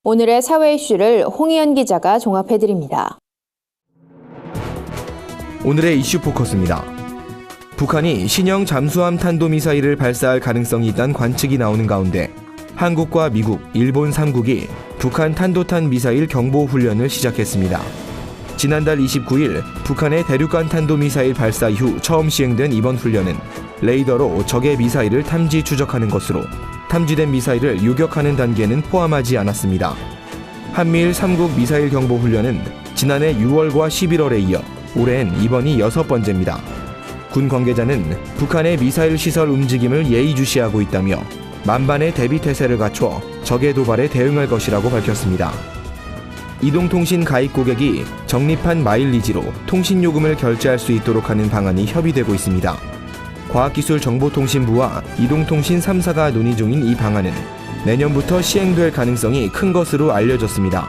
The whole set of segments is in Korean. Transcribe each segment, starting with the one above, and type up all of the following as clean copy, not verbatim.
오늘의 사회 이슈를 홍희연 기자가 종합해드립니다. 오늘의 이슈 포커스입니다. 북한이 신형 잠수함 탄도미사일을 발사할 가능성이 있다는 관측이 나오는 가운데 한국과 미국, 일본 3국이 북한 탄도탄 미사일 경보 훈련을 시작했습니다. 지난달 29일 북한의 대륙간 탄도미사일 발사 이후 처음 시행된 이번 훈련은 레이더로 적의 미사일을 탐지 추적하는 것으로 탐지된 미사일을 요격하는 단계는 포함하지 않았습니다. 한미일 3국 미사일 경보 훈련은 지난해 6월과 11월에 이어 올해엔 이번이 6번째입니다. 군 관계자는 북한의 미사일 시설 움직임을 예의주시하고 있다며 만반의 대비태세를 갖춰 적의 도발에 대응할 것이라고 밝혔습니다. 이동통신 가입 고객이 적립한 마일리지로 통신요금을 결제할 수 있도록 하는 방안이 협의되고 있습니다. 과학기술정보통신부와 이동통신 3사가 논의 중인 이 방안은 내년부터 시행될 가능성이 큰 것으로 알려졌습니다.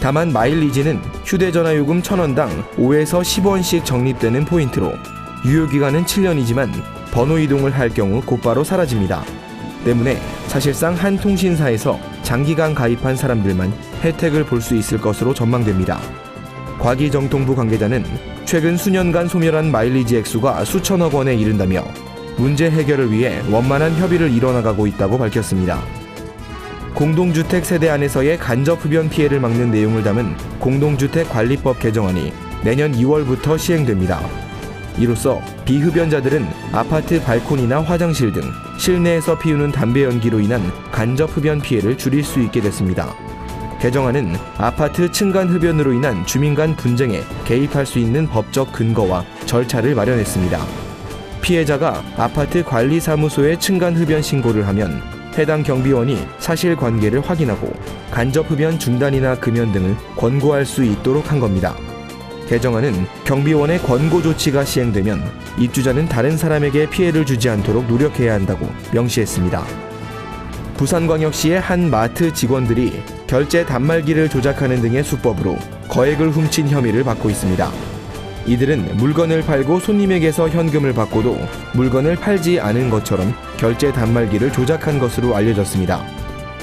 다만 마일리지는 휴대전화 요금 1,000원당 5에서 10원씩 적립되는 포인트로 유효기간은 7년이지만 번호 이동을 할 경우 곧바로 사라집니다. 때문에 사실상 한 통신사에서 장기간 가입한 사람들만 혜택을 볼 수 있을 것으로 전망됩니다. 과기정통부 관계자는 최근 수년간 소멸한 마일리지 액수가 수천억 원에 이른다며 문제 해결을 위해 원만한 협의를 이뤄나가고 있다고 밝혔습니다. 공동주택 세대 안에서의 간접 흡연 피해를 막는 내용을 담은 공동주택관리법 개정안이 내년 2월부터 시행됩니다. 이로써 비흡연자들은 아파트 발코니나 화장실 등 실내에서 피우는 담배 연기로 인한 간접 흡연 피해를 줄일 수 있게 됐습니다. 개정안은 아파트 층간 흡연으로 인한 주민 간 분쟁에 개입할 수 있는 법적 근거와 절차를 마련했습니다. 피해자가 아파트 관리사무소에 층간 흡연 신고를 하면 해당 경비원이 사실관계를 확인하고 간접 흡연 중단이나 금연 등을 권고할 수 있도록 한 겁니다. 개정안은 경비원의 권고 조치가 시행되면 입주자는 다른 사람에게 피해를 주지 않도록 노력해야 한다고 명시했습니다. 부산광역시의 한 마트 직원들이 결제 단말기를 조작하는 등의 수법으로 거액을 훔친 혐의를 받고 있습니다. 이들은 물건을 팔고 손님에게서 현금을 받고도 물건을 팔지 않은 것처럼 결제 단말기를 조작한 것으로 알려졌습니다.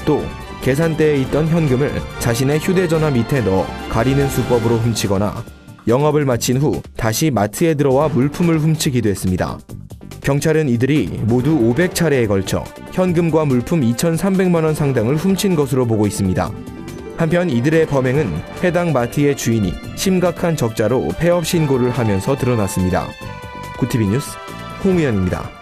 또 계산대에 있던 현금을 자신의 휴대전화 밑에 넣어 가리는 수법으로 훔치거나 영업을 마친 후 다시 마트에 들어와 물품을 훔치기도 했습니다. 경찰은 이들이 모두 500차례에 걸쳐 현금과 물품 2,300만 원 상당을 훔친 것으로 보고 있습니다. 한편 이들의 범행은 해당 마트의 주인이 심각한 적자로 폐업 신고를 하면서 드러났습니다. 구티비 뉴스 홍우현입니다.